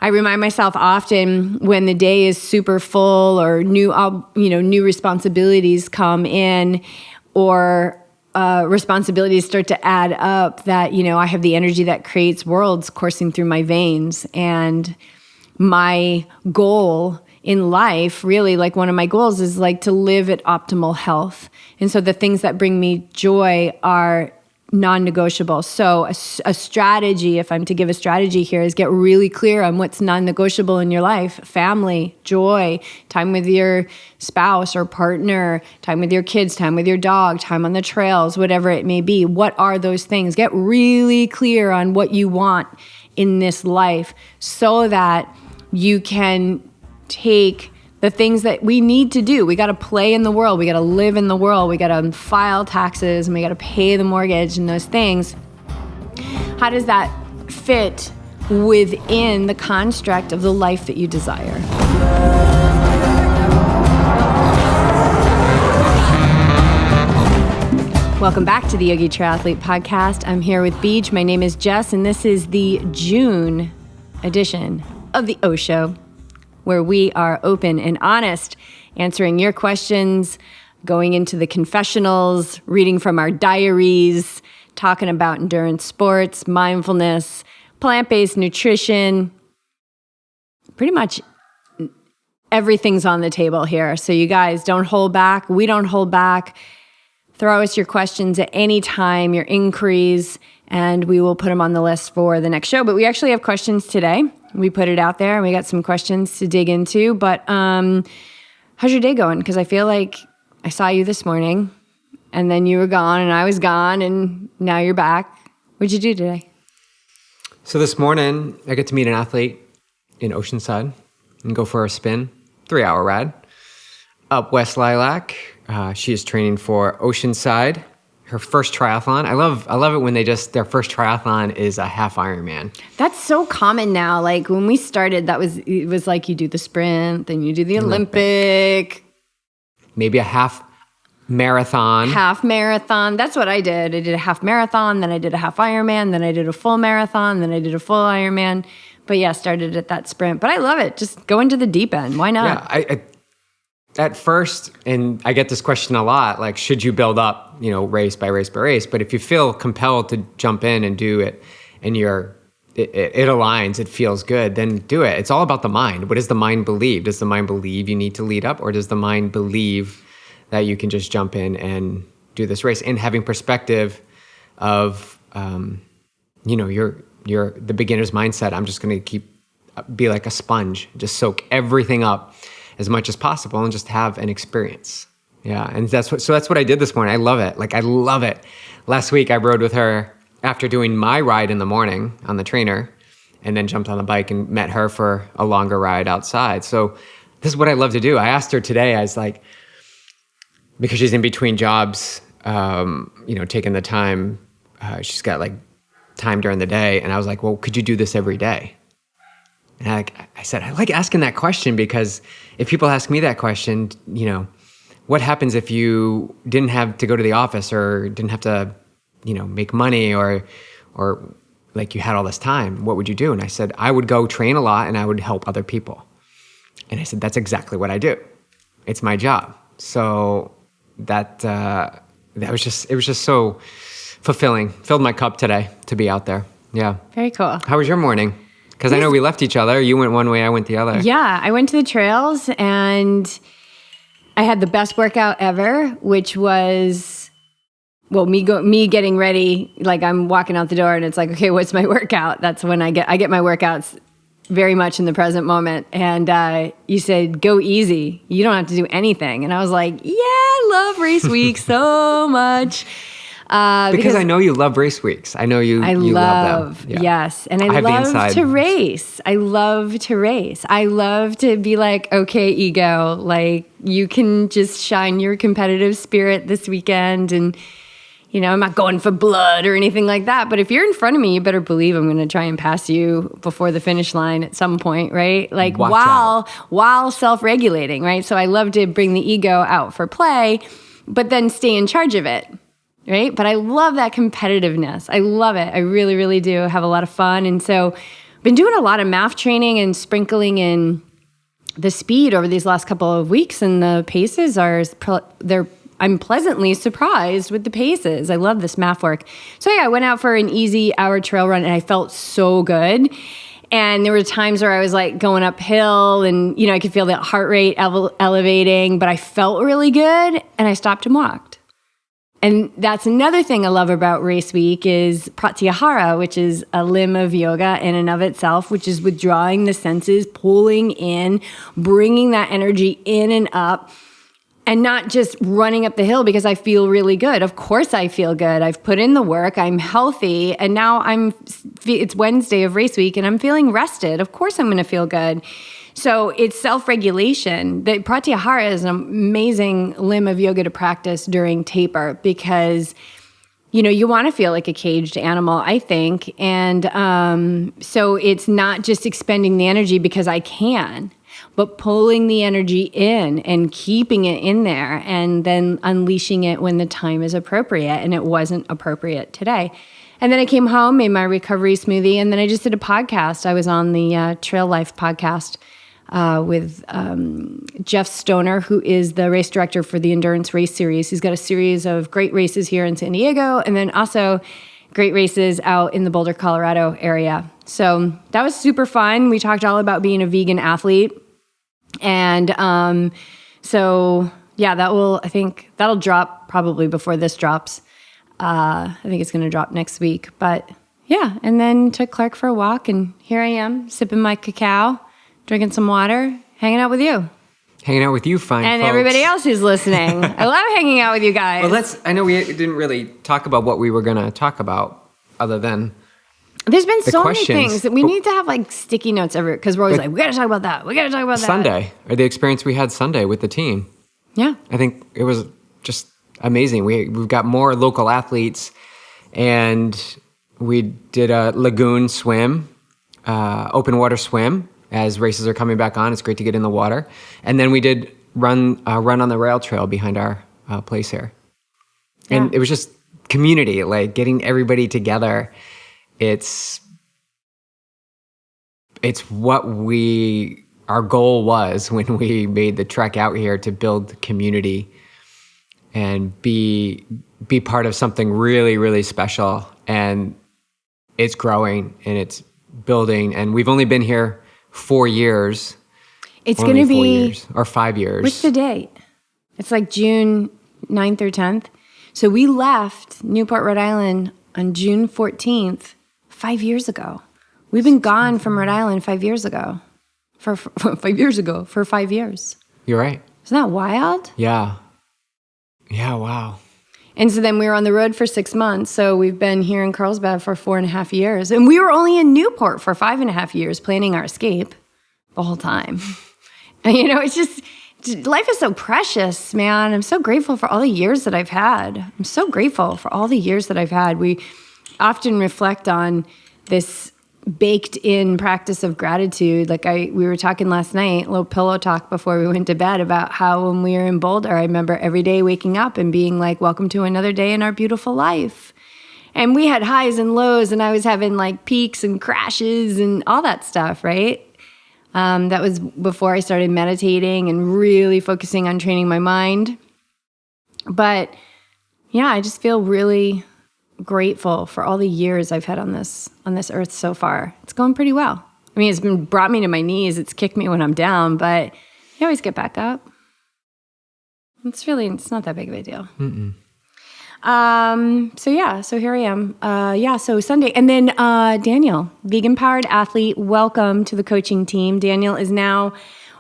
I remind myself often when the day is super full or new responsibilities come in, or responsibilities start to add up, that, I have the energy that creates worlds coursing through my veins. And my goal in life, really, like one of my goals is like to live at optimal health. And so the things that bring me joy are non-negotiable. So a strategy, if I'm to give a strategy here, is get really clear on what's non-negotiable in your life: family, joy, time with your spouse or partner, time with your kids, time with your dog, time on the trails, whatever it may be. What are those things? Get really clear on what you want in this life so that you can take the things that we need to do. We got to play in the world. We got to live in the world. We got to file taxes, and we got to pay the mortgage and those things. How does that fit within the construct of the life that you desire? Welcome back to the Yogi Triathlete Podcast. I'm here with Beach. My name is Jess, and this is the June edition of the O Show, where we are open and honest, answering your questions, going into the confessionals, reading from our diaries, talking about endurance sports, mindfulness, plant-based nutrition. Pretty much everything's on the table here. So you guys, don't hold back. We don't hold back. Throw us your questions at any time, your inquiries, and we will put them on the list for the next show. But we actually have questions today. We put it out there, and we got some questions to dig into. But how's your day going? Because I feel like I saw you this morning, and then you were gone, and I was gone, and now you're back. What'd you do today? So this morning, I get to meet an athlete in Oceanside and go for a spin, 3-hour ride, up West Lilac. She is training for Oceanside, her first triathlon. I love it when their first triathlon is a half Ironman. That's so common now. Like when we started, it was like you do the sprint, then you do the Olympic. Maybe a half marathon. Half marathon. That's what I did. I did a half marathon, then I did a half Ironman, then I did a full marathon, then I did a full Ironman. But yeah, started at that sprint. But I love it. Just go into the deep end. Why not? Yeah, at first, and I get this question a lot, like, should you build up, race by race by race? But if you feel compelled to jump in and do it, and it aligns, it feels good, then do it. It's all about the mind. What does the mind believe? Does the mind believe you need to lead up, or does the mind believe that you can just jump in and do this race? And having perspective of, your the beginner's mindset. I'm just going to be like a sponge, just soak everything up as much as possible and just have an experience. Yeah, and that's what I did this morning. I love it. Like, I love it. Last week I rode with her after doing my ride in the morning on the trainer, and then jumped on the bike and met her for a longer ride outside. So this is what I love to do. I asked her today, I was like, because she's in between jobs, taking the time, she's got like time during the day. And I was like, well, could you do this every day? And I said, I like asking that question, because if people ask me that question, what happens if you didn't have to go to the office, or didn't have to, make money, or like you had all this time, what would you do? And I said, I would go train a lot and I would help other people. And I said, that's exactly what I do. It's my job. So it was just so fulfilling. Filled my cup today to be out there. Yeah. Very cool. How was your morning? Because I know we left each other. You went one way, I went the other. Yeah, I went to the trails, and I had the best workout ever, which was, me getting ready. Like, I'm walking out the door, and it's like, okay, what's my workout? That's when I get my workouts very much in the present moment. And you said, go easy. You don't have to do anything. And I was like, yeah, I love race week so much. Because I know you love race weeks. I know you love them. Yeah. Yes. And I love to race. I love to race. I love to be like, okay, ego, like, you can just shine your competitive spirit this weekend. And, I'm not going for blood or anything like that. But if you're in front of me, you better believe I'm going to try and pass you before the finish line at some point, right? Like, while self-regulating, right? So I love to bring the ego out for play, but then stay in charge of it. Right? But I love that competitiveness. I love it. I really, really do have a lot of fun. And so been doing a lot of math training and sprinkling in the speed over these last couple of weeks, and the paces I'm pleasantly surprised with the paces. I love this math work. So yeah, I went out for an easy hour trail run, and I felt so good. And there were times where I was like going uphill, and I could feel the heart rate elevating, but I felt really good, and I stopped and walked. And that's another thing I love about race week is pratyahara, which is a limb of yoga in and of itself, which is withdrawing the senses, pulling in, bringing that energy in and up, and not just running up the hill because I feel really good. Of course I feel good. I've put in the work. I'm healthy. And now it's Wednesday of race week and I'm feeling rested. Of course I'm going to feel good. So it's self-regulation. The pratyahara is an amazing limb of yoga to practice during taper because, you want to feel like a caged animal, I think. And so it's not just expending the energy because I can, but pulling the energy in and keeping it in there and then unleashing it when the time is appropriate. And it wasn't appropriate today. And then I came home, made my recovery smoothie, and then I just did a podcast. I was on the Trail Life podcast with Jeff Stoner, who is the race director for the Endurance Race Series. He's got a series of great races here in San Diego and then also great races out in the Boulder, Colorado area. So that was super fun. We talked all about being a vegan athlete. And so, yeah, that'll drop probably before this drops. I think it's going to drop next week. But, yeah, and then took Clark for a walk, and here I am sipping my cacao, drinking some water, hanging out with you. Hanging out with you, fine and folks. Everybody else who's listening. I love hanging out with you guys. Well, I know we didn't really talk about what we were going to talk about other than there's been so questions. many things that we need to have like sticky notes everywhere because we're always like, we got to talk about that. We got to talk about that. Sunday, or the experience we had Sunday with the team. Yeah. I think it was just amazing. We've got more local athletes, and we did a lagoon swim, open water swim as races are coming back on. It's great to get in the water. And then we did run on the rail trail behind our place here. And it was just community, like getting everybody together. It's what our goal was when we made the trek out here, to build community and be part of something really, really special. And it's growing and it's building. And we've only been here 4 years. It's going to be 4 years or 5 years. What's the date? It's like June 9th or 10th. So we left Newport, Rhode Island on June 14th, 5 years ago. We've been gone from Rhode Island 5 years ago. For 5 years. You're right. Isn't that wild? Yeah. Yeah, wow. And so then we were on the road for 6 months. So we've been here in Carlsbad for 4.5 years. And we were only in Newport for 5.5 years planning our escape the whole time. And, it's just, life is so precious, man. I'm so grateful for all the years that I've had. I'm so grateful for all the years that I've had. We often reflect on this baked in practice of gratitude. Like we were talking last night, a little pillow talk before we went to bed about how when we were in Boulder, I remember every day waking up and being like, welcome to another day in our beautiful life. And we had highs and lows, and I was having like peaks and crashes and all that stuff, right? That was before I started meditating and really focusing on training my mind. But yeah, I just feel really grateful for all the years I've had on this earth so far. It's going pretty well. I mean, it's brought me to my knees. It's kicked me when I'm down, but you always get back up. It's not that big of a deal. Mm-mm. So here I am. So Sunday. And then Daniel, vegan powered athlete, welcome to the coaching team. Daniel is now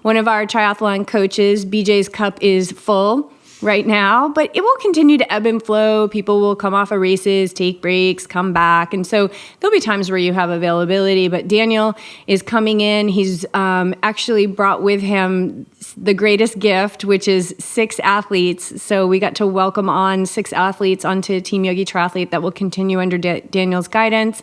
one of our triathlon coaches. BJ's cup is full right now, but it will continue to ebb and flow. People will come off of races, take breaks, come back. And so there'll be times where you have availability, but Daniel is coming in. He's actually brought with him the greatest gift, which is 6 athletes. So we got to welcome on 6 athletes onto Team Yogi Triathlete that will continue under Daniel's guidance.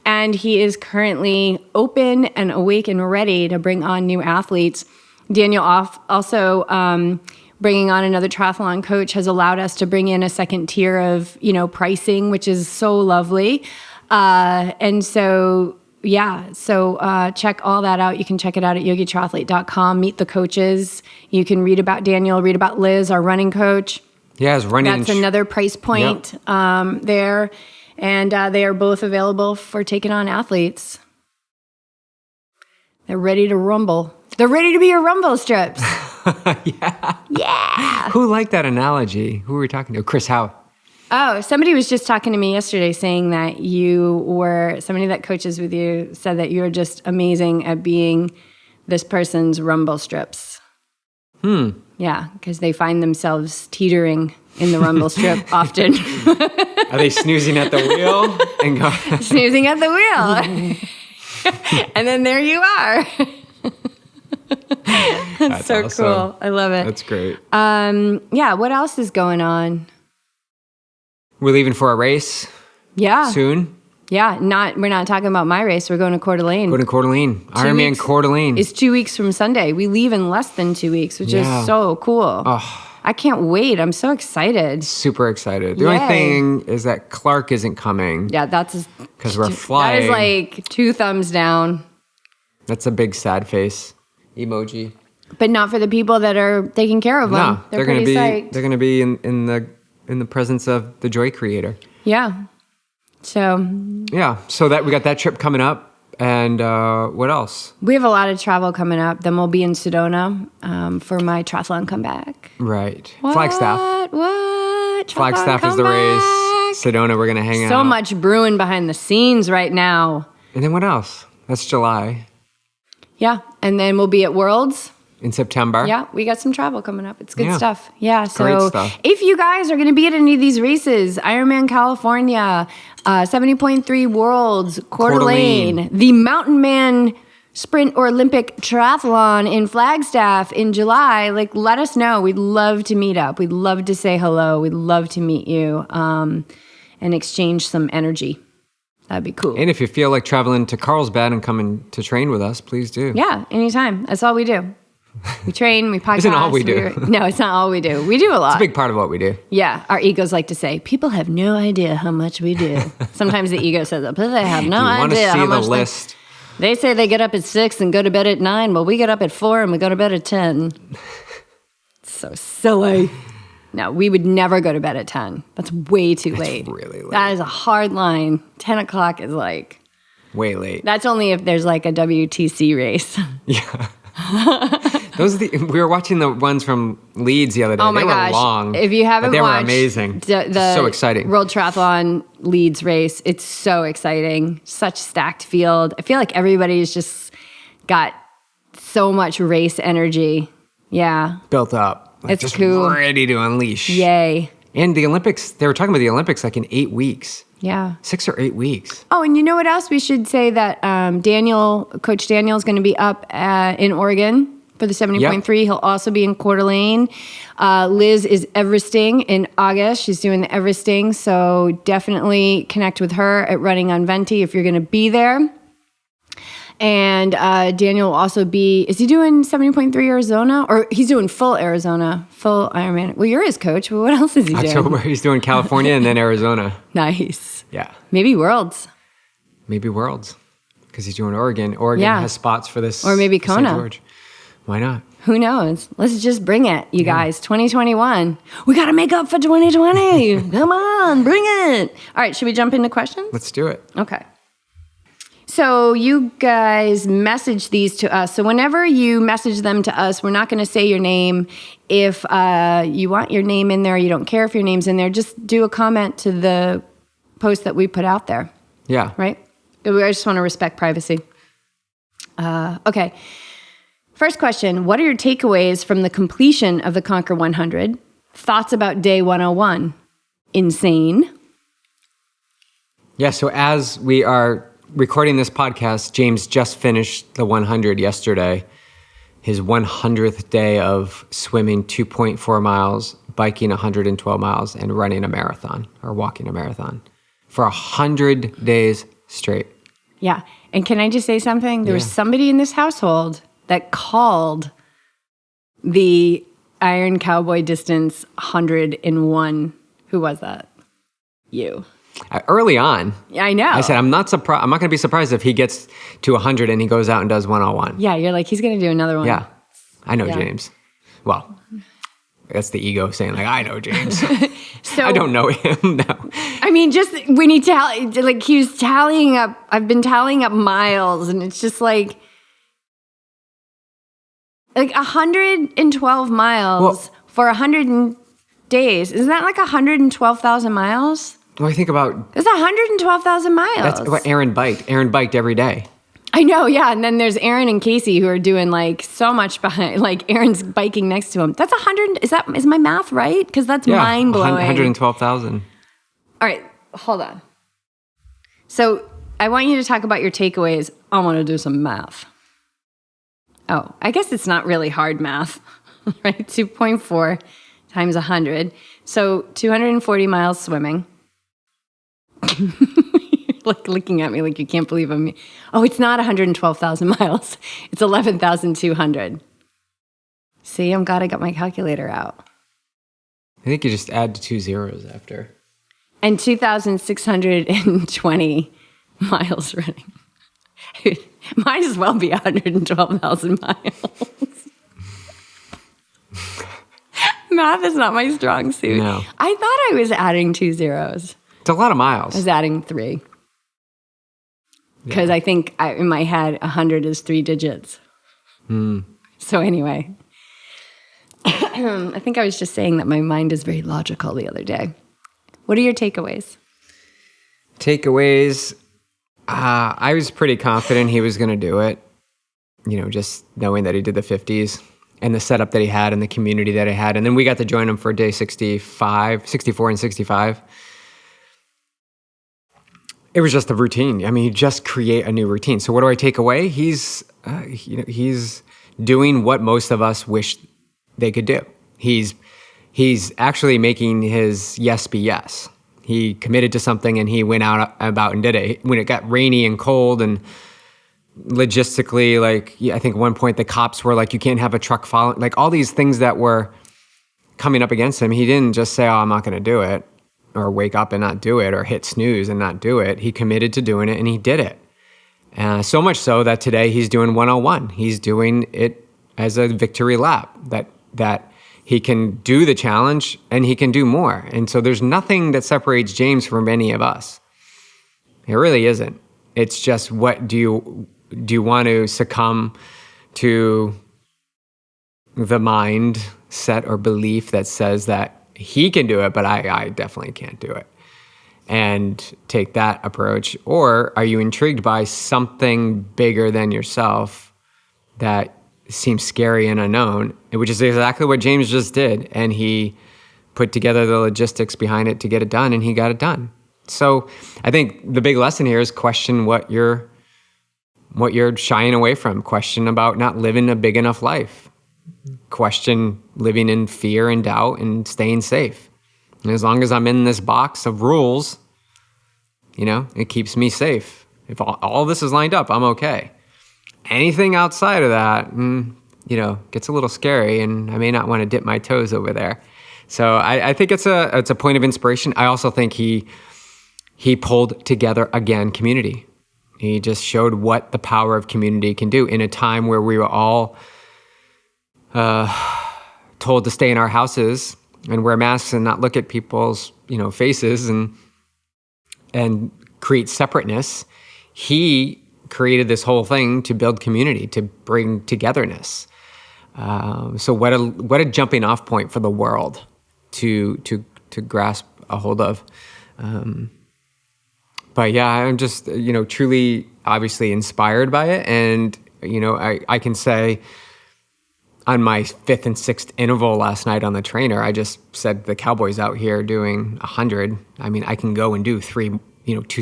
And he is currently open and awake and ready to bring on new athletes. Daniel also bringing on another triathlon coach has allowed us to bring in a second tier of, pricing, which is so lovely. And so check all that out. You can check it out at yogitriathlete.com. Meet the coaches. You can read about Daniel, read about Liz, our running coach. Yeah, it's running. That's another price point there. And they are both available for taking on athletes. They're ready to rumble. They're ready to be your rumble strips. Yeah. Who liked that analogy? Who were we talking to? Chris Howe. Oh, somebody was just talking to me yesterday saying that somebody that coaches with you said that you're just amazing at being this person's rumble strips. Yeah, because they find themselves teetering in the rumble strip often. Are they snoozing at the wheel? Snoozing at the wheel. And then there you are. That's so awesome. Cool. I love it. That's great. What else is going on? We're leaving for a race. Yeah. Soon. Yeah. We're not talking about my race. We're going to Coeur d'Alene. Ironman Coeur d'Alene. It's 2 weeks from Sunday. We leave in less than 2 weeks, which is so cool. Oh. I can't wait. I'm so excited. Super excited. The only thing is that Clark isn't coming. Yeah, that's because we're flying. That is like 2 thumbs down. That's a big sad face emoji. But not for the people that are taking care of them. No, they're going to be psyched. They're going to be in the presence of the Joy Creator. Yeah. So. Yeah. So that we got that trip coming up. And what else? We have a lot of travel coming up. Then we'll be in Sedona for my triathlon comeback. Right. Flagstaff. What? Flagstaff is the race. Sedona, we're going to hang out. So much brewing behind the scenes right now. And then what else? That's July. Yeah. And then we'll be at Worlds. In September. Yeah, we got some travel coming up. It's good stuff. Yeah, so great stuff. If you guys are going to be at any of these races, Ironman California, 70.3 Worlds, Coeur d'Alene, the Mountain Man Sprint or Olympic Triathlon in Flagstaff in July, let us know. We'd love to meet up. We'd love to say hello. We'd love to meet you and exchange some energy. That'd be cool. And if you feel like traveling to Carlsbad and coming to train with us, please do. Yeah, anytime. That's all we do. We train, we podcast. Isn't all we do. No, it's not all we do. We do a lot. It's a big part of what we do. Yeah, our egos like to say, people have no idea how much we do. Sometimes the ego says that, but they have no idea how much. You want to see the list? They say they get up at 6 and go to bed at 9. Well, we get up at 4 and we go to bed at 10. So silly. No, we would never go to bed at 10. That's way too late. That's really late. That is a hard line. 10 o'clock is way late. That's only if there's a WTC race. Yeah. We were watching the ones from Leeds the other day. Oh my they gosh. were long. If you haven't they watched were amazing. The so exciting. World Triathlon Leeds race, it's so exciting. Such stacked field. I feel like everybody's just got so much race energy. Yeah. Built up. It's just cool. Ready to unleash. Yay. And the Olympics, they were talking about the Olympics in 8 weeks. Yeah. 6 or 8 weeks. Oh, and you know what else? We should say that Coach Daniel is going to be up in Oregon for the 70.3. Yep. He'll also be in Coeur d'Alene. Liz is Everesting in August. She's doing the Everesting, so definitely connect with her at Running on Venti if you're going to be there. And Daniel will also is he doing 70.3 Arizona? Or he's doing full Arizona, full Ironman. Well, you're his coach, but what else is he doing? October, he's doing California and then Arizona. Nice. Yeah. Maybe Worlds. Because he's doing Oregon. Oregon has spots for this. Or maybe Kona. St. George. Why not? Who knows? Let's just bring it, you guys. 2021. We got to make up for 2020. Come on, bring it. All right, should we jump into questions? Let's do it. Okay. So you guys message these to us. So whenever you message them to us, we're not going to say your name. If you want your name in there, you don't care if your name's in there, just do a comment to the post that we put out there. Yeah. Right? I just want to respect privacy. Okay. First question, what are your takeaways from the completion of the Conquer 100? Thoughts about day 101? Insane. Yeah, so as we are recording this podcast, James just finished the 100 yesterday, his 100th day of swimming 2.4 miles, biking 112 miles, and running a marathon or walking a marathon for 100 days straight. Yeah. And can I just say something? There was somebody in this household that called the Iron Cowboy distance 101. Who was that? You. Early on, Yeah, I know. I said, I'm not surprised. I'm not going to be surprised if he gets to 100 and he goes out and does 101. Yeah, you're like, he's going to do another one. Yeah. I know Yeah. James. Well, that's the ego saying, like, I know James. So I don't know him. No. I mean, just when he he was tallying up, I've been tallying up miles, and it's just like 112 miles for 100 days. Isn't that like 112,000 miles? Well, I think about... It's 112,000 miles. That's what Aaron biked. Aaron biked every day. I know, yeah. And then there's Aaron and Casey who are doing like so much behind, like Aaron's biking next to him. That's 100. Is my math right? Because that's mind blowing. 112,000. All right, hold on. So I want you to talk about your takeaways. I want to do some math. Oh, I guess it's not really hard math, right? 2.4 times 100. So 240 miles swimming. Like looking at me like you can't believe I'm... Oh, it's not 112,000 miles. It's 11,200. See, I'm glad I got my calculator out. I think you just add 2 zeros after. And 2,620 miles running. Might as well be 112,000 miles. Math is not my strong suit. No. I thought I was adding 2 zeros. It's a lot of miles. I was adding 3. Because I think in my head, 100 is 3 digits. So anyway, I think I was just saying that my mind is very logical the other day. What are your takeaways? Takeaways, I was pretty confident he was going to do it. You know, just knowing that he did the 50s and the setup that he had and the community that he had. And then we got to join him for day 64 and 65. It was just the routine. I mean, you just create a new routine. So what do I take away? He's doing what most of us wish they could do. He's actually making his yes be yes. He committed to something and he went out about and did it. When it got rainy and cold and logistically, like, I think at one point the cops were like, you can't have a truck following, like all these things that were coming up against him. He didn't just say, oh, I'm not going to do it, or wake up and not do it, or hit snooze and not do it. He committed to doing it and he did it. So much so that today he's doing 101. He's doing it as a victory lap, that he can do the challenge and he can do more. And so there's nothing that separates James from any of us. It really isn't. It's just, what do you want to succumb to the mindset or belief that says that he can do it, but I definitely can't do it, and take that approach? Or are you intrigued by something bigger than yourself that seems scary and unknown, which is exactly what James just did. And he put together the logistics behind it to get it done, and he got it done. So I think the big lesson here is question what you're shying away from. Question about not living a big enough life. Question living in fear and doubt and staying safe. And as long as I'm in this box of rules, it keeps me safe. If all this is lined up, I'm okay. Anything outside of that, gets a little scary, and I may not want to dip my toes over there. So I think it's a point of inspiration. I also think he pulled together again community. He just showed what the power of community can do in a time where we were all told to stay in our houses and wear masks and not look at people's faces and create separateness. He created this whole thing to build community, to bring togetherness. So what a jumping off point for the world to grasp a hold of. But yeah, I'm just truly, obviously inspired by it, and I can say, on my 5th and 6th interval last night on the trainer, I just said the Cowboy's out here doing 100. I mean, I can go and do 2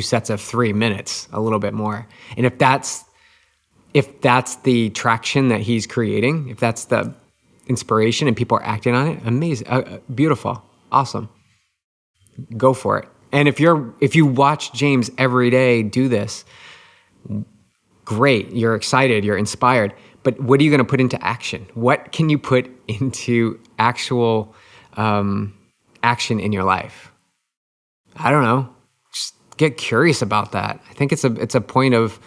sets of 3 minutes, a little bit more. And if that's the traction that he's creating, if that's the inspiration and people are acting on it, amazing, beautiful, awesome. Go for it. And if you watch James every day do this, great. You're excited, you're inspired. But what are you going to put into action? What can you put into actual action in your life? I don't know. get curious about that. I think it's a point of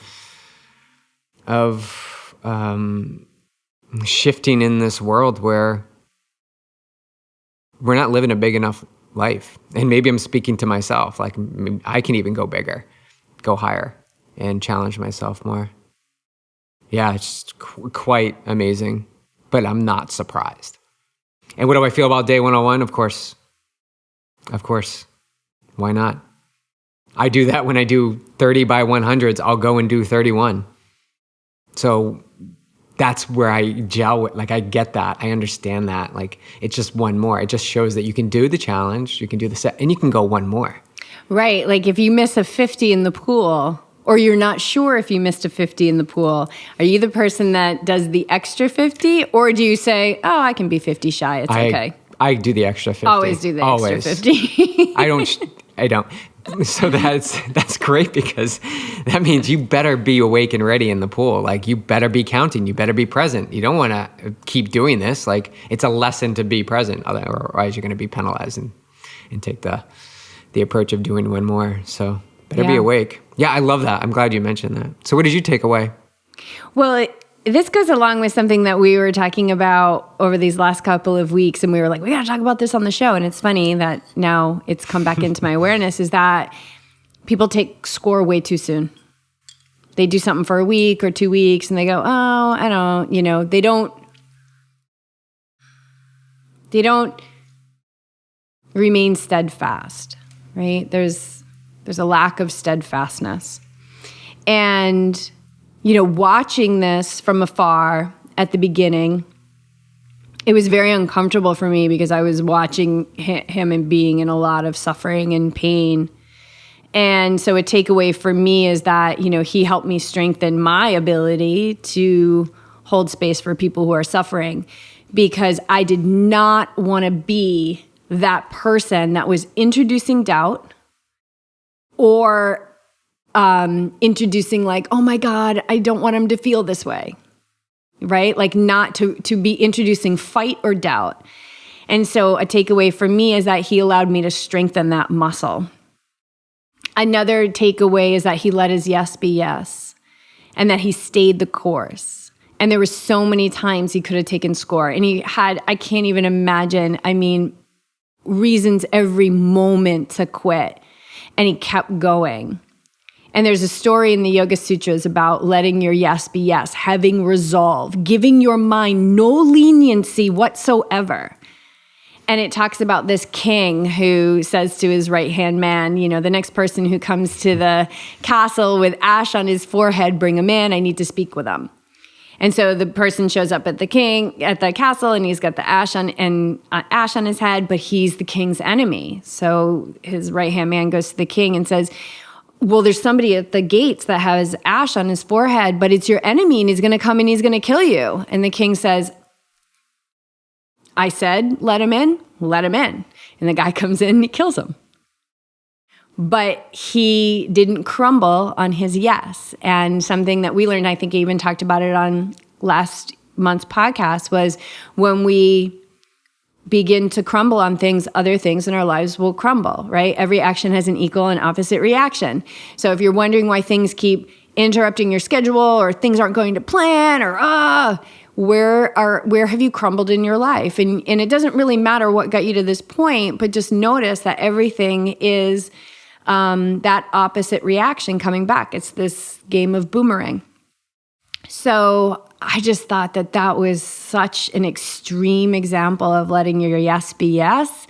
shifting in this world where we're not living a big enough life. And maybe I'm speaking to myself, like I can even go bigger, go higher, and challenge myself more. Yeah, it's quite amazing, but I'm not surprised. And what do I feel about day 101? Of course. Why not? I do that when I do 30 by 100s. I'll go and do 31. So that's where I gel with, like, I get that. I understand that. Like, it's just one more. It just shows that you can do the challenge, you can do the set, and you can go one more. Right. Like if you miss a 50 in the pool, or you're not sure if you missed a 50 in the pool, are you the person that does the extra 50? Or do you say, oh, I can be 50 shy, it's okay? I do the extra 50. Always do the extra 50. I don't. So that's great, because that means you better be awake and ready in the pool. Like, you better be counting. You better be present. You don't want to keep doing this. Like, it's a lesson to be present. Otherwise, you're going to be penalized and take the approach of doing one more. So better be awake. Yeah, I love that. I'm glad you mentioned that. So what did you take away? Well, this goes along with something that we were talking about over these last couple of weeks, and we were like, we got to talk about this on the show. And it's funny that now it's come back into my awareness, is that people take score way too soon. They do something for a week or 2 weeks, and they go, oh, I don't, they don't remain steadfast, right? There's a lack of steadfastness. And watching this from afar at the beginning, it was very uncomfortable for me, because I was watching him and being in a lot of suffering and pain. And so a takeaway for me is that, he helped me strengthen my ability to hold space for people who are suffering, because I did not want to be that person that was introducing doubt or introducing like, oh my God, I don't want him to feel this way, right? Like, not to be introducing fight or doubt. And so a takeaway for me is that he allowed me to strengthen that muscle. Another takeaway is that he let his yes be yes, and that he stayed the course. And there were so many times he could have taken score, and he had, I can't even imagine, reasons every moment to quit. And he kept going. And there's a story in the Yoga Sutras about letting your yes be yes, having resolve, giving your mind no leniency whatsoever. And it talks about this king who says to his right-hand man, the next person who comes to the castle with ash on his forehead, bring him in, I need to speak with him. And so the person shows up at the castle, and he's got the ash on his head, but he's the king's enemy. So his right-hand man goes to the king and says, well, there's somebody at the gates that has ash on his forehead, but it's your enemy, and he's going to come and he's going to kill you. And the king says, I said, let him in. And the guy comes in and he kills him. But he didn't crumble on his yes. And something that we learned, I think I even talked about it on last month's podcast, was when we begin to crumble on things, other things in our lives will crumble, right? Every action has an equal and opposite reaction. So if you're wondering why things keep interrupting your schedule, or things aren't going to plan, or where have you crumbled in your life? And it doesn't really matter what got you to this point, but just notice that everything is that opposite reaction coming back. It's this game of boomerang. So I just thought that was such an extreme example of letting your yes be yes.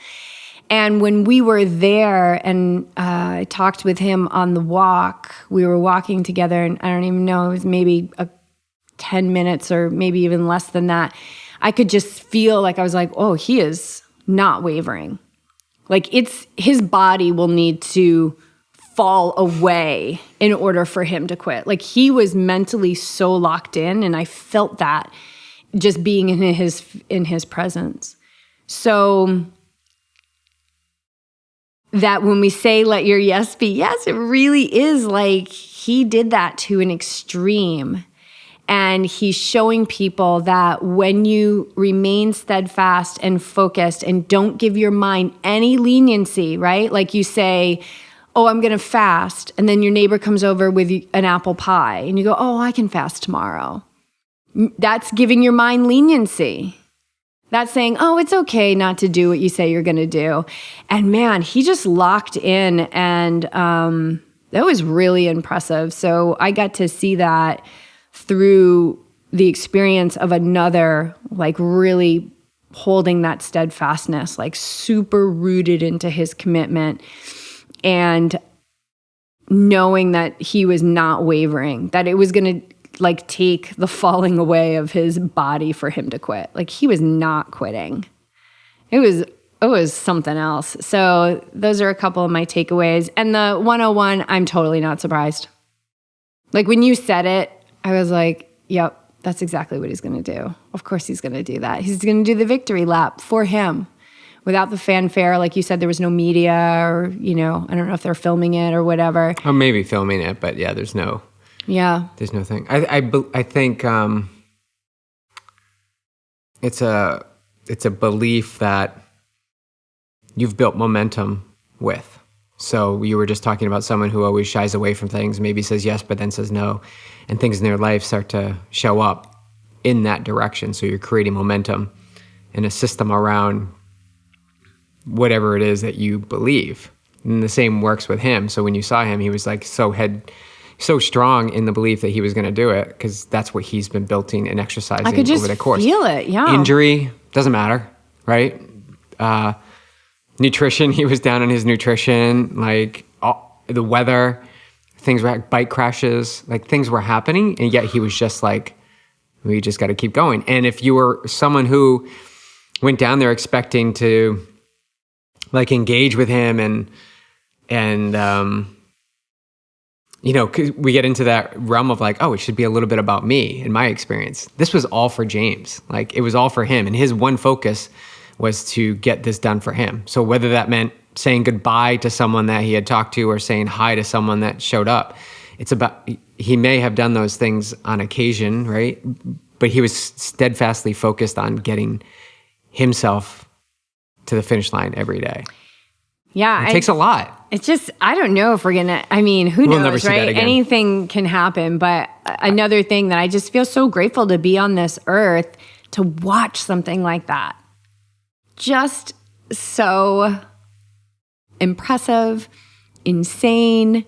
And when we were there, and I talked with him on the walk, we were walking together, and I don't even know, it was maybe 10 minutes or maybe even less than that. I could just feel like, I was like, oh, he is not wavering. Like, his body will need to fall away in order for him to quit. Like, he was mentally so locked in, and I felt that just being in his presence. So that when we say let your yes be yes, it really is like he did that to an extreme. And he's showing people that when you remain steadfast and focused and don't give your mind any leniency, right? Like you say, oh, I'm going to fast. And then your neighbor comes over with an apple pie and you go, oh, I can fast tomorrow. That's giving your mind leniency. That's saying, oh, it's okay not to do what you say you're going to do. And man, he just locked in, and that was really impressive. So I got to see that through the experience of another, like really holding that steadfastness, like super rooted into his commitment, and knowing that he was not wavering, that it was going to like take the falling away of his body for him to quit. Like he was not quitting. It was something else. So those are a couple of my takeaways. And the 101, I'm totally not surprised. Like when you said it, I was like, yep, that's exactly what he's going to do. Of course he's going to do that. He's going to do the victory lap for him without the fanfare. Like you said, there was no media or, I don't know if they're filming it or whatever. Or maybe filming it, but yeah, there's no thing. I think it's a belief that you've built momentum with. So you were just talking about someone who always shies away from things, maybe says yes, but then says no, and things in their life start to show up in that direction. So you're creating momentum in a system around whatever it is that you believe. And the same works with him. So when you saw him, he was like so strong in the belief that he was going to do it, because that's what he's been building and exercising over the course. I could just feel it, yeah. Injury, doesn't matter, right? Nutrition, he was down on his nutrition, like the weather, things were bike crashes, like things were happening, and yet he was just like, we just got to keep going. And if you were someone who went down there expecting to like engage with him and we get into that realm of like, oh, it should be a little bit about me in my experience. This was all for James. Like it was all for him. And his one focus was to get this done for him. So whether that meant saying goodbye to someone that he had talked to or saying hi to someone that showed up, it's about, he may have done those things on occasion, right? But he was steadfastly focused on getting himself to the finish line every day. Yeah. It takes a lot. It's just, I don't know if we're going to, who We'll knows, never see that right? again. Anything can happen. But another thing that I just feel so grateful to be on this earth to watch something like that. Just so impressive, insane,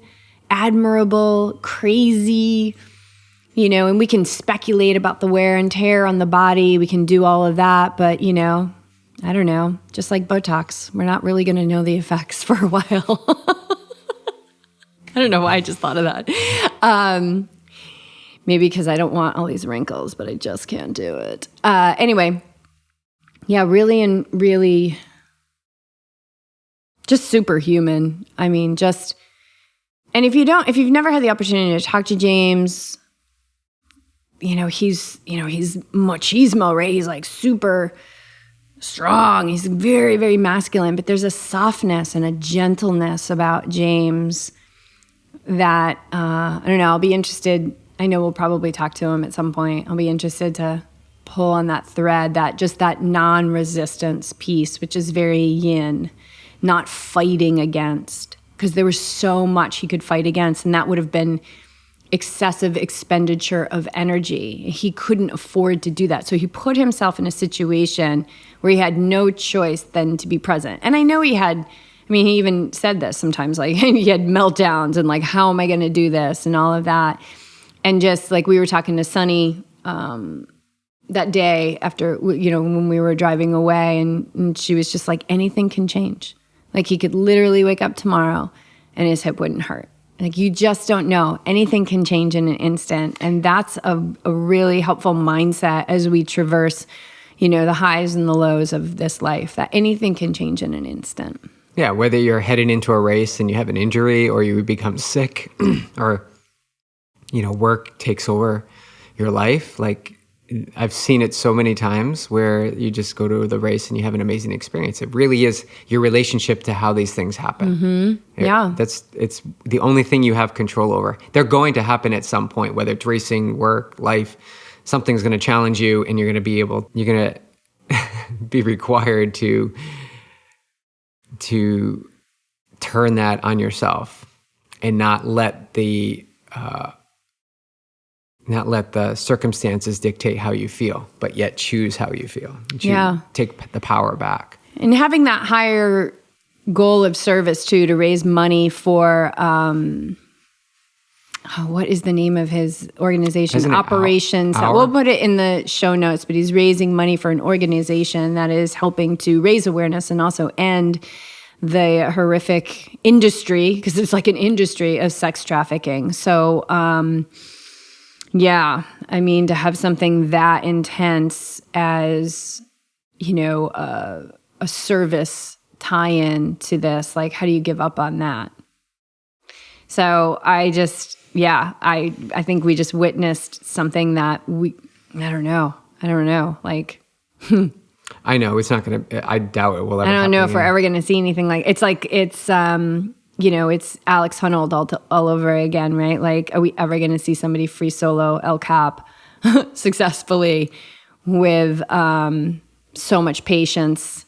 admirable, crazy, and we can speculate about the wear and tear on the body. We can do all of that. But, I don't know, just like Botox, we're not really going to know the effects for a while. I don't know why I just thought of that. Maybe because I don't want all these wrinkles, but I just can't do it. Anyway, yeah, really just superhuman. And if you've never had the opportunity to talk to James, he's machismo, right? He's like super strong. He's very, very masculine, but there's a softness and a gentleness about James that, I don't know, I'll be interested. I know we'll probably talk to him at some point. I'll be interested to pull on that thread, that non-resistance piece, which is very yin, not fighting against, because there was so much he could fight against, and that would have been excessive expenditure of energy. He couldn't afford to do that. So he put himself in a situation where he had no choice than to be present. And I know he even said this sometimes, like he had meltdowns and like, how am I going to do this and all of that. And just like we were talking to Sunny that day after, when we were driving away, and she was just like, anything can change. Like he could literally wake up tomorrow and his hip wouldn't hurt. Like you just don't know. Anything can change in an instant. And that's a really helpful mindset as we traverse, the highs and the lows of this life, that anything can change in an instant. Yeah, whether you're heading into a race and you have an injury or you become sick or, work takes over your life. Like I've seen it so many times where you just go to the race and you have an amazing experience. It really is your relationship to how these things happen. Mm-hmm. Yeah. It's the only thing you have control over. They're going to happen at some point, whether it's racing, work, life, something's going to challenge you and you're going to be required to turn that on yourself and not let the circumstances dictate how you feel, but yet choose how you feel. Take the power back. And having that higher goal of service too, to raise money for, what is the name of his organization? Operations. We'll put it in the show notes, but he's raising money for an organization that is helping to raise awareness and also end the horrific industry, because it's like an industry of sex trafficking. So, yeah, I mean, to have something that intense as, a service tie-in to this, like, how do you give up on that? So I think we just witnessed something that I don't know. Like, I know it's not going to, I doubt it will ever I don't know if we're again. ever going to see anything it's it's Alex Honnold all over again, right? Like, are we ever going to see somebody free solo El Cap successfully with so much patience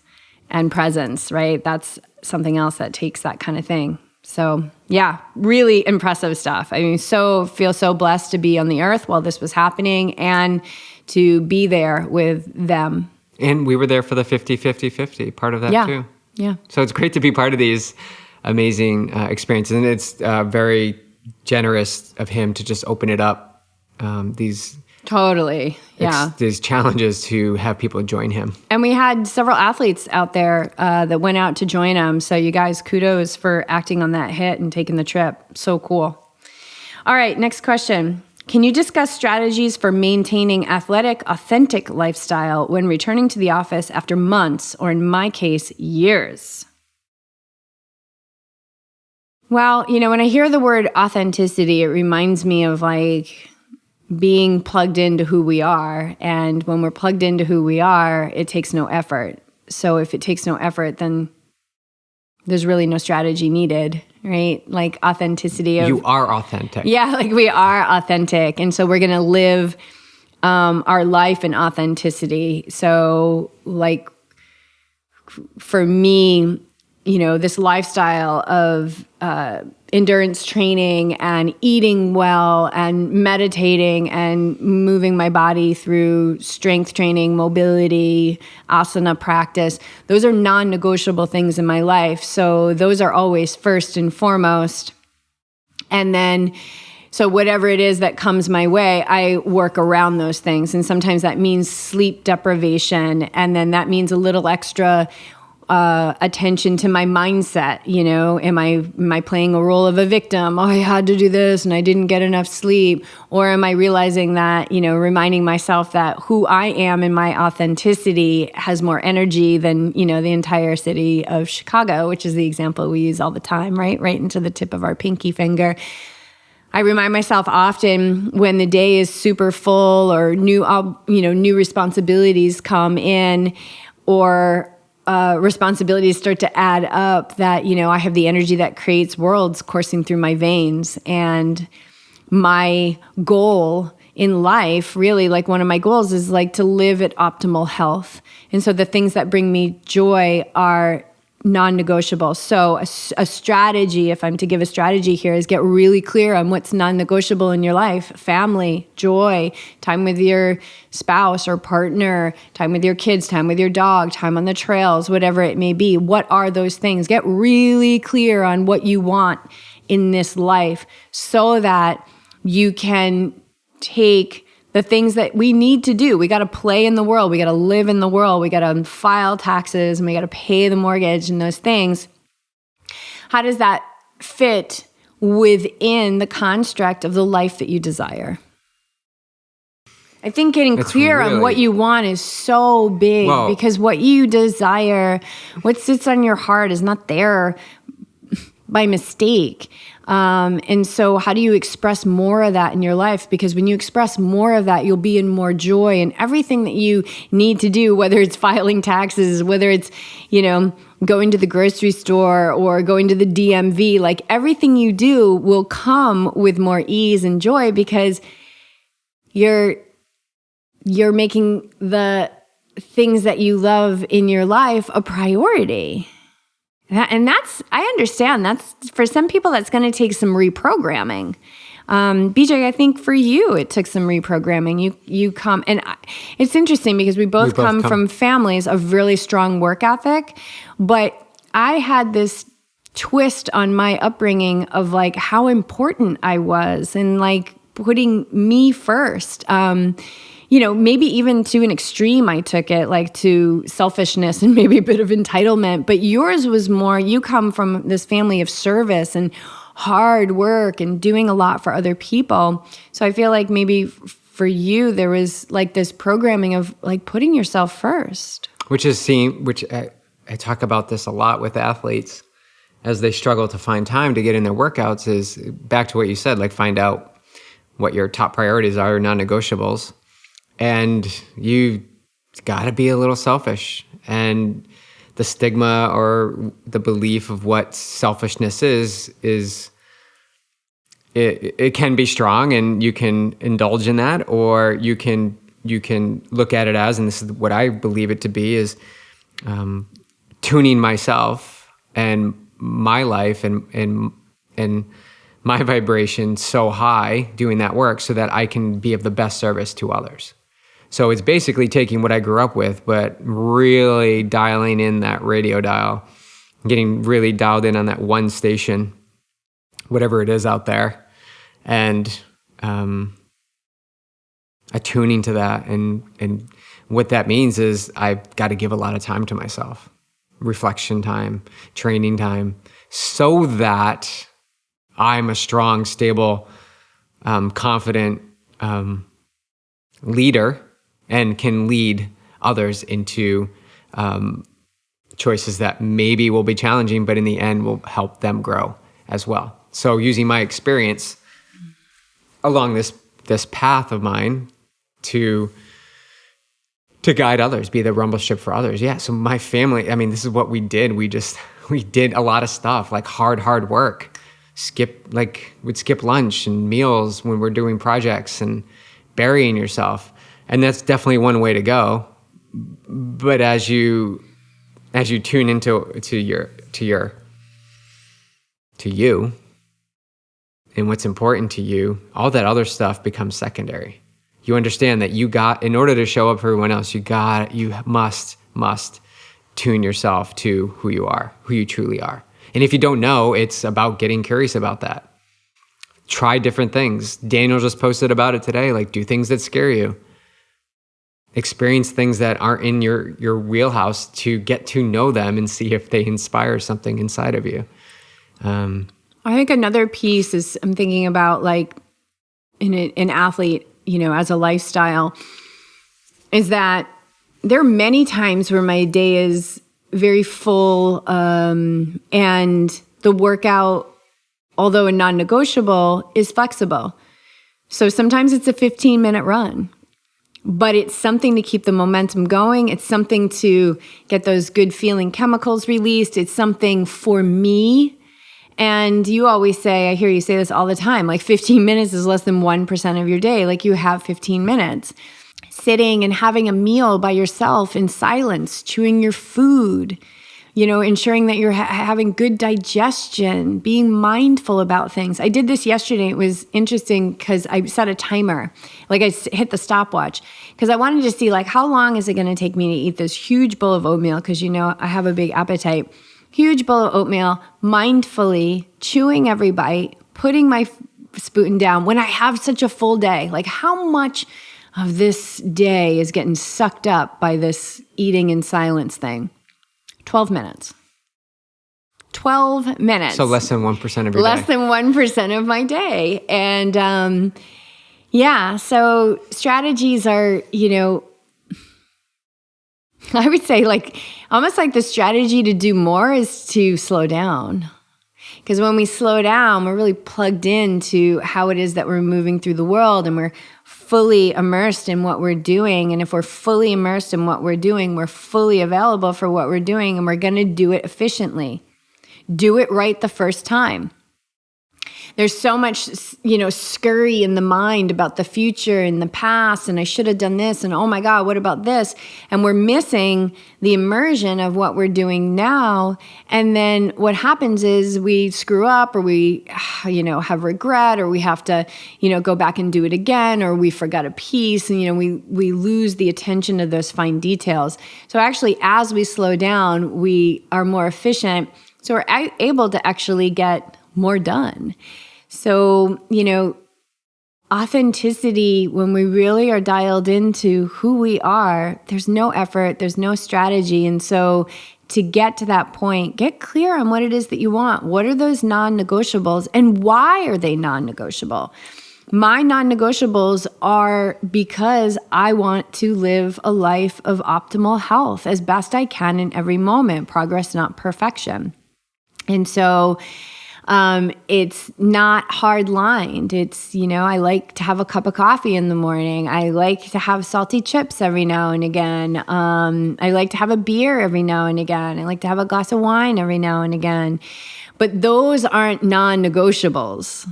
and presence, right? That's something else that takes that kind of thing. So yeah, really impressive stuff. I mean, feel so blessed to be on the earth while this was happening and to be there with them. And we were there for the 50-50-50 part of that too. Yeah. So it's great to be part of these amazing experiences. And it's very generous of him to just open it up, these challenges, to have people join him. And we had several athletes out there that went out to join him. So you guys, kudos for acting on that hit and taking the trip. So cool. All right, next question. Can you discuss strategies for maintaining authentic lifestyle when returning to the office after months, or in my case, years? Well, when I hear the word authenticity, it reminds me of like being plugged into who we are. And when we're plugged into who we are, it takes no effort. So if it takes no effort, then there's really no strategy needed, right? Like authenticity. You are authentic. Yeah, like we are authentic. And so we're going to live our life in authenticity. So like for me, this lifestyle of endurance training and eating well and meditating and moving my body through strength training, mobility, asana practice, those are non-negotiable things in my life. So those are always first and foremost. And then, so whatever it is that comes my way, I work around those things. And sometimes that means sleep deprivation. And then that means a little extra attention to my mindset. Am I playing a role of a victim? Oh, I had to do this and I didn't get enough sleep. Or am I realizing that, reminding myself that who I am in my authenticity has more energy than, the entire city of Chicago, which is the example we use all the time, right? Right into the tip of our pinky finger. I remind myself often when the day is super full or new responsibilities come in, or responsibilities start to add up, that, I have the energy that creates worlds coursing through my veins. And my goal in life, really, like one of my goals is like to live at optimal health. And so the things that bring me joy are non-negotiable. So a strategy, if I'm to give a strategy here, is get really clear on what's non-negotiable in your life. Family, joy, time with your spouse or partner, time with your kids, time with your dog, time on the trails, whatever it may be. What are those things? Get really clear on what you want in this life so that you can take the things that we need to do. We got to play in the world. We got to live in the world. We got to file taxes and we got to pay the mortgage and those things. How does that fit within the construct of the life that you desire? I think getting clear on what you want is so big, because what you desire, what sits on your heart, is not there by mistake. And so how do you express more of that in your life? Because when you express more of that, you'll be in more joy, and everything that you need to do, whether it's filing taxes, whether it's, going to the grocery store or going to the DMV, like everything you do will come with more ease and joy because you're making the things that you love in your life a priority. I understand. That's for some people, that's going to take some reprogramming. BJ, I think for you, it took some reprogramming. You come, and it's interesting because we both come from families of really strong work ethic, but I had this twist on my upbringing of like how important I was and like putting me first. Maybe even to an extreme, I took it like to selfishness and maybe a bit of entitlement, but yours was more, you come from this family of service and hard work and doing a lot for other people. So I feel like maybe for you, there was like this programming of like putting yourself first. Which I talk about this a lot with athletes as they struggle to find time to get in their workouts, is back to what you said, like find out what your top priorities are, non-negotiables. And you got to be a little selfish. And the stigma or the belief of what selfishness is it can be strong, and you can indulge in that, or you can look at it as, and this is what I believe it to be, is tuning myself and my life and my vibration so high doing that work so that I can be of the best service to others. So it's basically taking what I grew up with, but really dialing in that radio dial, getting really dialed in on that one station, whatever it is out there, and attuning to that. And what that means is I've got to give a lot of time to myself, reflection time, training time, so that I'm a strong, stable, confident leader and can lead others into choices that maybe will be challenging, but in the end will help them grow as well. So using my experience along this path of mine to guide others, be the rumble strip for others. Yeah. So my family, I mean, this is what we did. We did a lot of stuff, like hard work. We'd skip lunch and meals when we're doing projects and burying yourself. And that's definitely one way to go. But as you tune into you and what's important to you, all that other stuff becomes secondary. You understand that in order to show up for everyone else, you must tune yourself to who you are, who you truly are. And if you don't know, it's about getting curious about that. Try different things. Daniel just posted about it today, like do things that scare you. Experience things that aren't in your wheelhouse to get to know them and see if they inspire something inside of you. I think another piece is I'm thinking about like an athlete, as a lifestyle, is that there are many times where my day is very full, and the workout, although a non-negotiable, is flexible. So sometimes it's a 15-minute run, but it's something to keep the momentum going. It's something to get those good feeling chemicals released. It's something for me. And you always say, I hear you say this all the time, like 15 minutes is less than 1% of your day. Like you have 15 minutes. Sitting and having a meal by yourself in silence, chewing your food, ensuring that you're having good digestion, being mindful about things. I did this yesterday. It was interesting because I set a timer. Like I hit the stopwatch because I wanted to see like how long is it going to take me to eat this huge bowl of oatmeal, because I have a big appetite. Huge bowl of oatmeal, mindfully chewing every bite, putting my spoon down when I have such a full day. Like how much of this day is getting sucked up by this eating in silence thing? 12 minutes. 12 minutes. So less than 1% of your day. Less than 1% of my day. And so strategies are, I would say almost like the strategy to do more is to slow down. Because when we slow down, we're really plugged into how it is that we're moving through the world, and we're fully immersed in what we're doing. And if we're fully immersed in what we're doing, we're fully available for what we're doing, and we're going to do it efficiently. Do it right the first time. there's so much, scurry in the mind about the future and the past, and I should have done this, and oh my God, what about this? And we're missing the immersion of what we're doing now. And then what happens is we screw up, or we, have regret, or we have to, go back and do it again, or we forgot a piece, and, we lose the attention of those fine details. So actually, as we slow down, we are more efficient. So we're able to actually get more done. So, authenticity, when we really are dialed into who we are, there's no effort, there's no strategy. And so to get to that point, get clear on what it is that you want. What are those non-negotiables, and why are they non-negotiable? My non-negotiables are because I want to live a life of optimal health as best I can in every moment, progress, not perfection. And so it's not hard lined. It's, I like to have a cup of coffee in the morning. I like to have salty chips every now and again. I like to have a beer every now and again. I like to have a glass of wine every now and again. But those aren't non-negotiables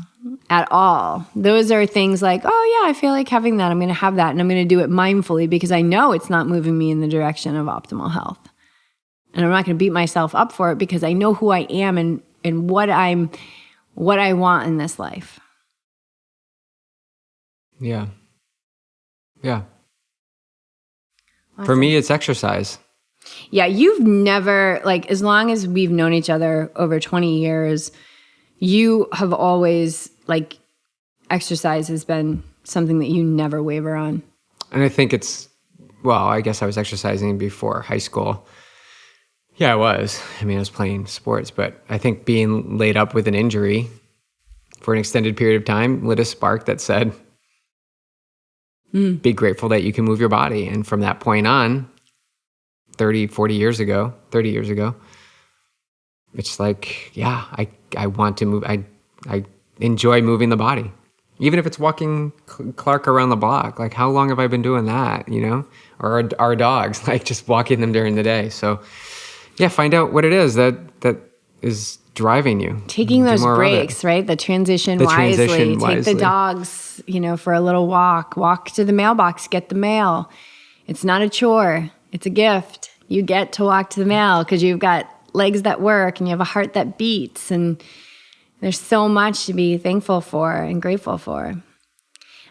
at all. Those are things like, oh yeah, I feel like having that. I'm going to have that, and I'm going to do it mindfully because I know it's not moving me in the direction of optimal health. And I'm not going to beat myself up for it because I know who I am and what I want in this life. Yeah. Yeah. Awesome. For me, it's exercise. Yeah, you've never, as long as we've known each other over 20 years, you have always, exercise has been something that you never waver on. And I think I guess I was exercising before high school. Yeah, I was. I was playing sports, but I think being laid up with an injury for an extended period of time lit a spark that said, be grateful that you can move your body. And from that point on, 30 years ago, it's I want to move. I enjoy moving the body. Even if it's walking Clark around the block, how long have I been doing that, Or our dogs, just walking them during the day. So yeah, find out what it is that is driving you. Taking those breaks, right? The transition wisely. Take the dogs, for a little walk. Walk to the mailbox, get the mail. It's not a chore. It's a gift. You get to walk to the mail because you've got legs that work and you have a heart that beats. And there's so much to be thankful for and grateful for.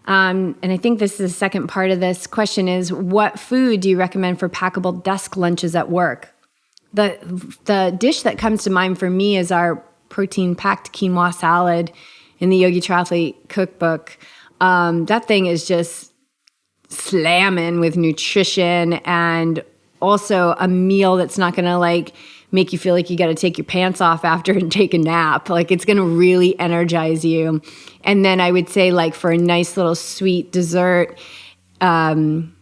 And I think this is the second part of this question is, what food do you recommend for packable desk lunches at work? The dish that comes to mind for me is our protein-packed quinoa salad in the Yogi Triathlete cookbook. That thing is just slamming with nutrition, and also a meal that's not going to make you feel like you got to take your pants off after and take a nap. It's going to really energize you. And then I would say for a nice little sweet dessert, nut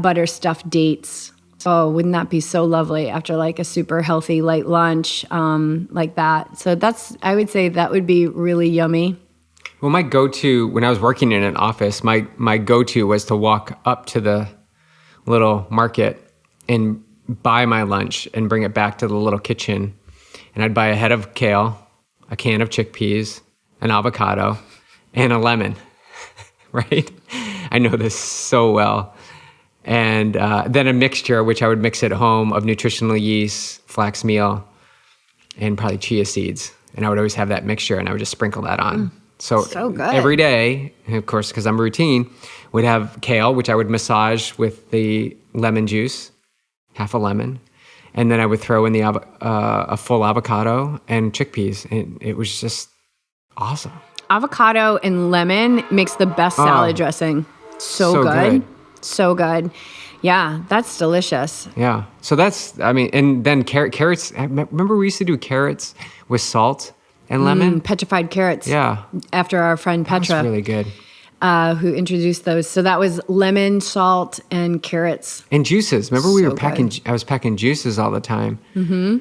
butter stuffed dates. Oh, wouldn't that be so lovely after a super healthy light lunch like that? So I would say that would be really yummy. Well, my go-to when I was working in an office, my go-to was to walk up to the little market and buy my lunch and bring it back to the little kitchen. And I'd buy a head of kale, a can of chickpeas, an avocado, and a lemon, right? I know this so well. And then a mixture, which I would mix at home, of nutritional yeast, flax meal, and probably chia seeds. And I would always have that mixture, and I would just sprinkle that on. So good. Every day, and of course, because I'm routine, would have kale, which I would massage with the lemon juice, half a lemon. And then I would throw in a full avocado and chickpeas. And it was just awesome. Avocado and lemon makes the best salad dressing. So good. So good. Yeah, that's delicious. Yeah. So that's, and then carrots. Remember we used to do carrots with salt and lemon? Petrified carrots. Yeah. After our friend Petra. That's really good. Who introduced those. So that was lemon, salt, and carrots. And juices. Remember I was packing juices all the time. Mm-hmm.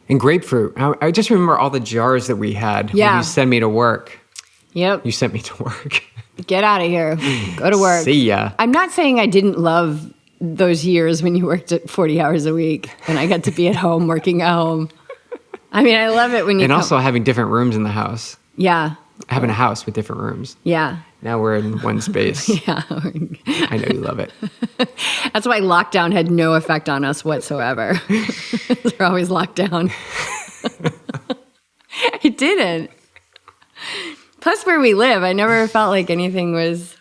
And grapefruit. I just remember all the jars that we had when you send me to work. Yep. You sent me to work. Get out of here. Go to work. See ya. I'm not saying I didn't love those years when you worked at 40 hours a week and I got to be at home working at home. I love it when you also having different rooms in the house. Yeah. Having a house with different rooms. Yeah. Now we're in one space. Yeah. I know you love it. That's why lockdown had no effect on us whatsoever. We're always locked down. It didn't. Plus, where we live, I never felt like anything was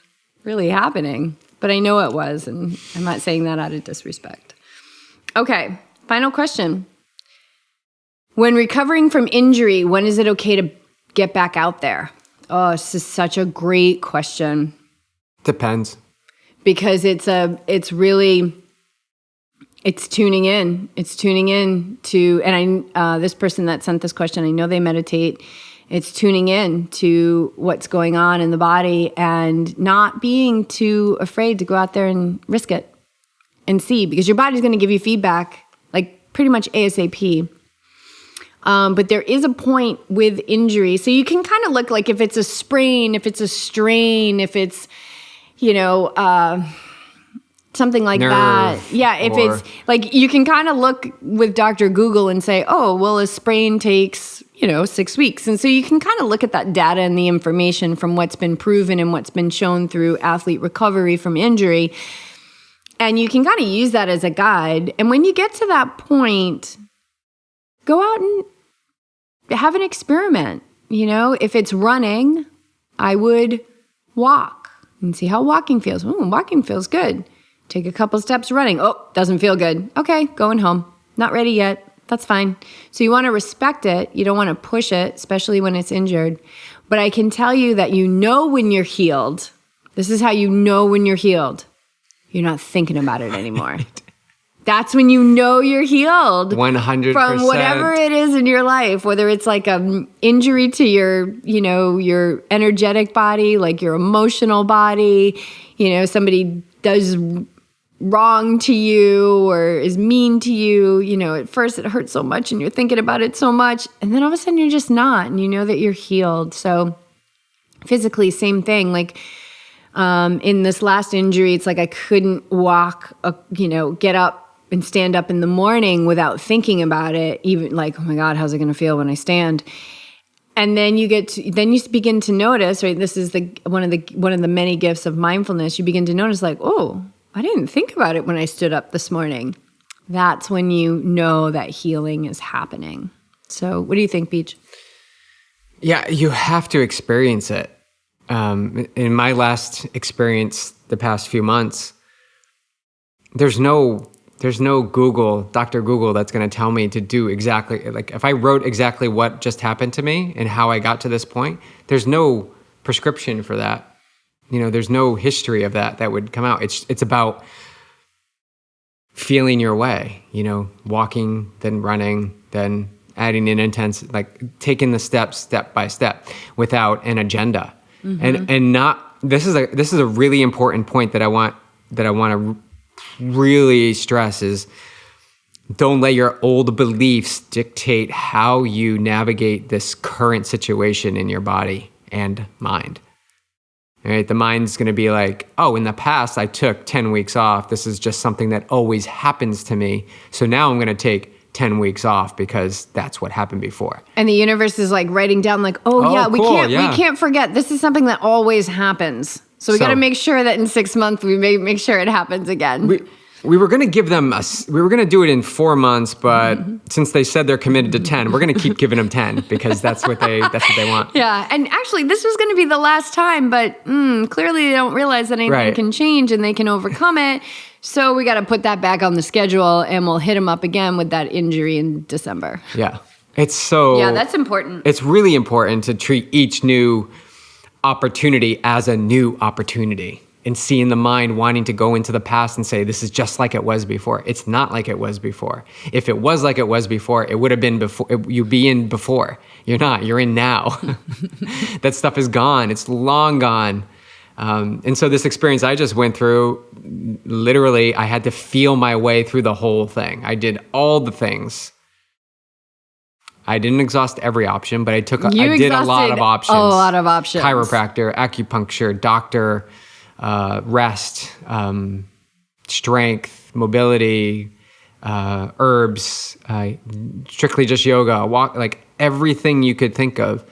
really happening. But I know it was, and I'm not saying that out of disrespect. Okay, final question. When recovering from injury, when is it okay to get back out there? Oh, this is such a great question. Depends. Because it's tuning in. It's tuning in to, and this person that sent this question, I know they meditate. It's tuning in to what's going on in the body and not being too afraid to go out there and risk it and see, because your body's going to give you feedback like pretty much ASAP. But there is a point with injury. So you can kind of look like if it's a sprain, if it's a strain, if it's, something like that. Yeah, if it's like you can kind of look with Dr. Google and say, oh, well, a sprain takes, 6 weeks. And so you can kind of look at that data and the information from what's been proven and what's been shown through athlete recovery from injury. And you can kind of use that as a guide. And when you get to that point, go out and have an experiment. If it's running, I would walk and see how walking feels. Ooh, walking feels good. Take a couple steps running. Oh, doesn't feel good. Okay, going home. Not ready yet. That's fine. So you want to respect it. You don't want to push it, especially when it's injured. But I can tell you that when you're healed. This is how you know when you're healed. You're not thinking about it anymore. That's when you know you're healed. 100%. From whatever it is in your life, whether it's like an injury to your energetic body, like your emotional body, somebody does wrong to you or is mean to you, at first it hurts so much and you're thinking about it so much, and then all of a sudden you're just not, and you know that you're healed. So physically, same thing. Like in this last injury, it's like I couldn't walk, get up and stand up in the morning without thinking about it, even like, oh my God, how's it going to feel when I stand? And then you begin to notice, right? This is one of the many gifts of mindfulness. You begin to notice like, oh, I didn't think about it when I stood up this morning. That's when you know that healing is happening. So what do you think, Beach? Yeah, you have to experience it. In my last experience the past few months, there's no Google, Dr. Google that's going to tell me to do exactly, like if I wrote exactly what just happened to me and how I got to this point, there's no prescription for that. There's no history of that would come out. It's about feeling your way, walking, then running, then adding in intense, like taking the steps step by step without an agenda. Mm-hmm. And not, this is a really important point that I want to really stress is don't let your old beliefs dictate how you navigate this current situation in your body and mind. All right, the mind's going to be like, oh, in the past I took 10 weeks off. This is just something that always happens to me. So now I'm going to take 10 weeks off because that's what happened before. And the universe is like writing down like, we can't forget. This is something that always happens. So we got to make sure that in 6 months we make sure it happens again. We were going to give them we were going to do it in 4 months, but since they said they're committed to 10, we're going to keep giving them 10 because that's what they want. Yeah. And actually this was going to be the last time, but clearly they don't realize that anything can change and they can overcome it. So we got to put that back on the schedule and we'll hit them up again with that injury in December. Yeah. That's important. It's really important to treat each new opportunity as a new opportunity. And seeing the mind wanting to go into the past and say, this is just like it was before. It's not like it was before. If it was like it was before, it would have been before. You'd be in before. You're not. You're in now. That stuff is gone. It's long gone. And so this experience I just went through, literally, I had to feel my way through the whole thing. I did all the things. I didn't exhaust every option, but I did a lot of options. A lot of options. Chiropractor, acupuncture, doctor, rest, strength, mobility, herbs, strictly just yoga, walk, like everything you could think of.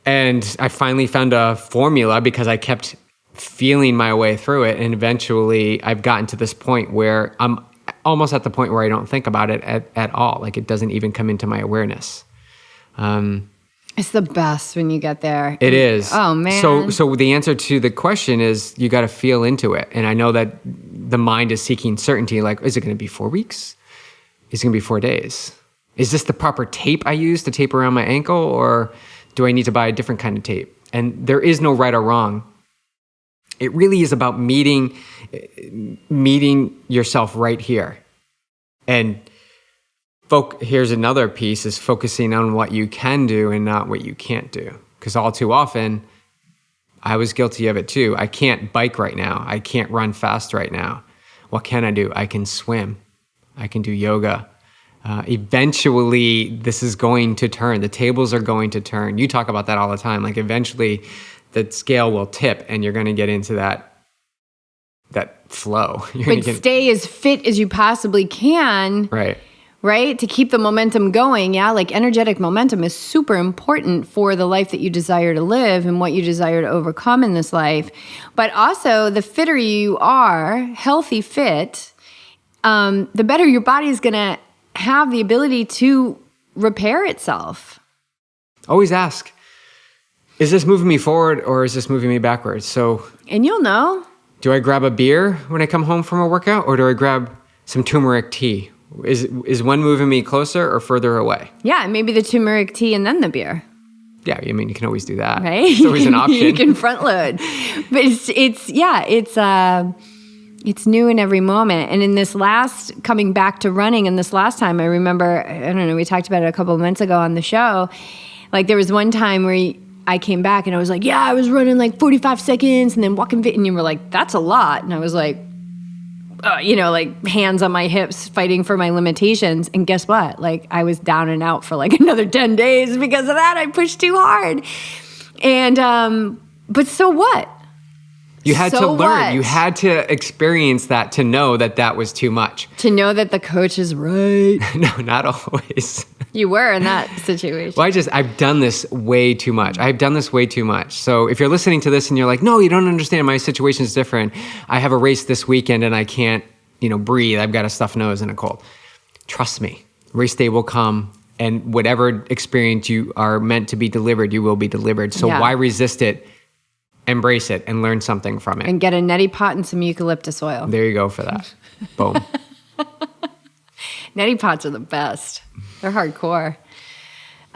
And I finally found a formula because I kept feeling my way through it. And eventually I've gotten to this point where I'm almost at the point where I don't think about it at all. Like, it doesn't even come into my awareness. It's the best when you get there. It is. Oh, man. So the answer to the question is you got to feel into it. And I know that the mind is seeking certainty. Like, is it going to be 4 weeks? Is it going to be 4 days? Is this the proper tape I use to tape around my ankle? Or do I need to buy a different kind of tape? And there is no right or wrong. It really is about meeting yourself right here. And here's another piece, is focusing on what you can do and not what you can't do. Because all too often, I was guilty of it too. I can't bike right now. I can't run fast right now. What can I do? I can swim. I can do yoga. Eventually, this is going to turn. The tables are going to turn. You talk about that all the time. Like, eventually, the scale will tip and you're going to get into that flow. But stay as fit as you possibly can. Right? To keep the momentum going. Yeah. Like, energetic momentum is super important for the life that you desire to live and what you desire to overcome in this life. But also, the fitter you are, healthy fit, the better your body is going to have the ability to repair itself. Always ask, is this moving me forward or is this moving me backwards? And you'll know. Do I grab a beer when I come home from a workout, or do I grab some turmeric tea? Is one moving me closer or further away? Yeah, maybe the turmeric tea and then the beer. Yeah, I mean, you can always do that. Right? It's always an option. You can front load. But it's new in every moment. And in this last, coming back to running, and this last time, I remember, I don't know, we talked about it a couple of months ago on the show. Like, there was one time where I came back and I was like, yeah, I was running like 45 seconds and then walking fit. And you were like, that's a lot. And I was like, like hands on my hips, fighting for my limitations. And guess what? Like, I was down and out for like another 10 days because of that. I pushed too hard. And, but so what? You had to learn. You had to experience that to know that that was too much. To know that the coach is right. No, not always. You were in that situation. Well, I've done this way too much. So if you're listening to this and you're like, no, you don't understand, my situation is different. I have a race this weekend and I can't, breathe. I've got a stuffed nose and a cold. Trust me, race day will come, and whatever experience you are meant to be delivered, you will be delivered. So why resist it? Embrace it and learn something from it. And get a neti pot and some eucalyptus oil. There you go for that. Boom. Neti pots are the best. They're hardcore.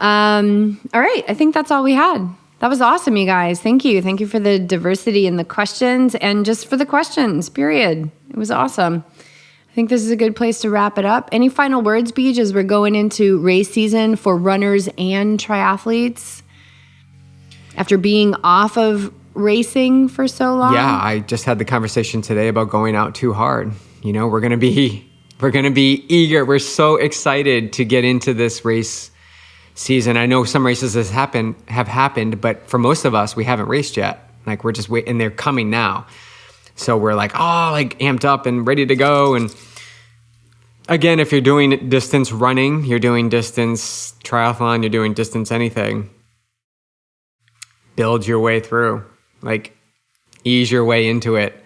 All right. I think that's all we had. That was awesome, you guys. Thank you. Thank you for the diversity in the questions and just for the questions, period. It was awesome. I think this is a good place to wrap it up. Any final words, Beej, as we're going into race season for runners and triathletes after being off of racing for so long? Yeah, I just had the conversation today about going out too hard. We're going to be eager. We're so excited to get into this race season. I know some races have happened, but for most of us, we haven't raced yet. Like, we're just waiting, and they're coming now. So we're like, amped up and ready to go. And again, if you're doing distance running, you're doing distance triathlon, you're doing distance anything, build your way through. Like, ease your way into it.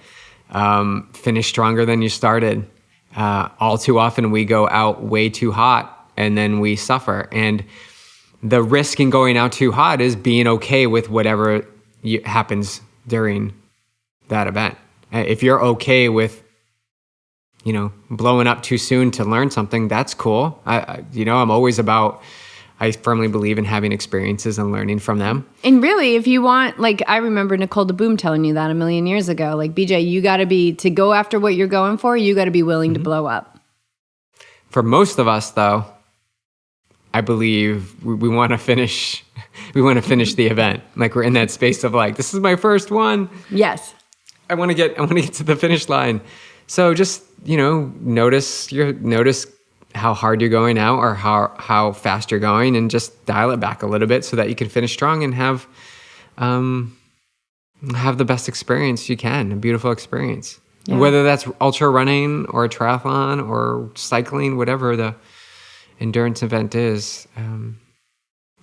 Finish stronger than you started. All too often we go out way too hot and then we suffer. And the risk in going out too hot is being okay with whatever happens during that event. If you're okay with, blowing up too soon to learn something, that's cool. I'm always about, I firmly believe in having experiences and learning from them. And really, if you want, like, I remember Nicole DeBoom telling you that a million years ago, like, BJ, you got to go after what you're going for, you got to be willing to blow up. For most of us, though, I believe we want to finish, the event. Like, we're in that space of like, this is my first one. Yes. I want to get to the finish line. So just, notice how hard you're going out or how fast you're going, and just dial it back a little bit so that you can finish strong and have the best experience you can, a beautiful experience. Yeah. Whether that's ultra running or a triathlon or cycling, whatever the endurance event is.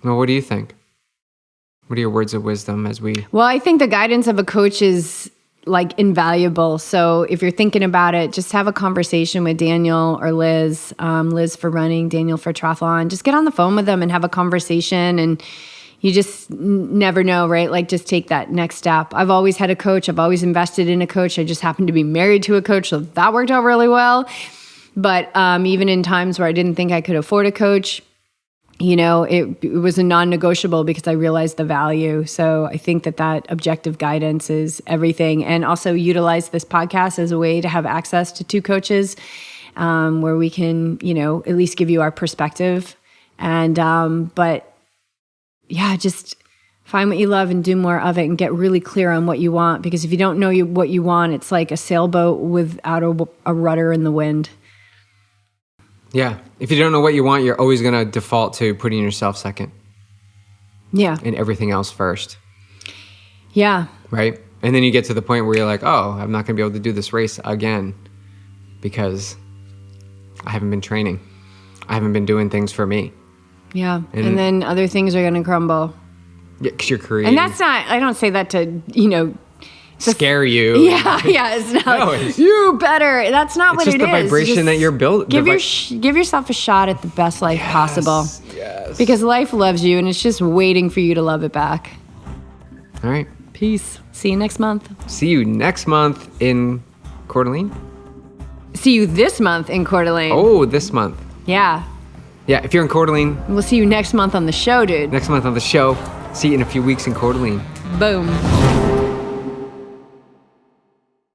Well, what do you think? What are your words of wisdom as we... Well, I think the guidance of a coach is like invaluable. So if you're thinking about it, just have a conversation with Daniel or Liz, Liz for running, Daniel for triathlon. Just get on the phone with them and have a conversation, and you just never know, right? Like, just take that next step. I've always had a coach. I've always invested in a coach. I just happened to be married to a coach, so that worked out really well. But even in times where I didn't think I could afford a coach, it was a non-negotiable because I realized the value. So I think that objective guidance is everything. And also utilize this podcast as a way to have access to two coaches where we can, at least give you our perspective. And, just find what you love and do more of it and get really clear on what you want. Because if you don't know what you want, it's like a sailboat without a rudder in the wind. Yeah. If you don't know what you want, you're always going to default to putting yourself second. Yeah. And everything else first. Yeah. Right? And then you get to the point where you're like, oh, I'm not going to be able to do this race again because I haven't been training. I haven't been doing things for me. Yeah. And then other things are going to crumble. Yeah, because you're creating. And that's not, I don't say that to, scare you. Yeah, it's not like, you better. That's not what it is. It's just the vibration that you're building. Give yourself a shot at the best life possible. Yes. Because life loves you and it's just waiting for you to love it back. All right. Peace. See you next month. See you next month in Coeur d'Alene. See you this month in Coeur d'Alene. Oh, this month. Yeah. Yeah, if you're in Coeur d'Alene. We'll see you next month on the show, dude. Next month on the show. See you in a few weeks in Coeur d'Alene. Boom.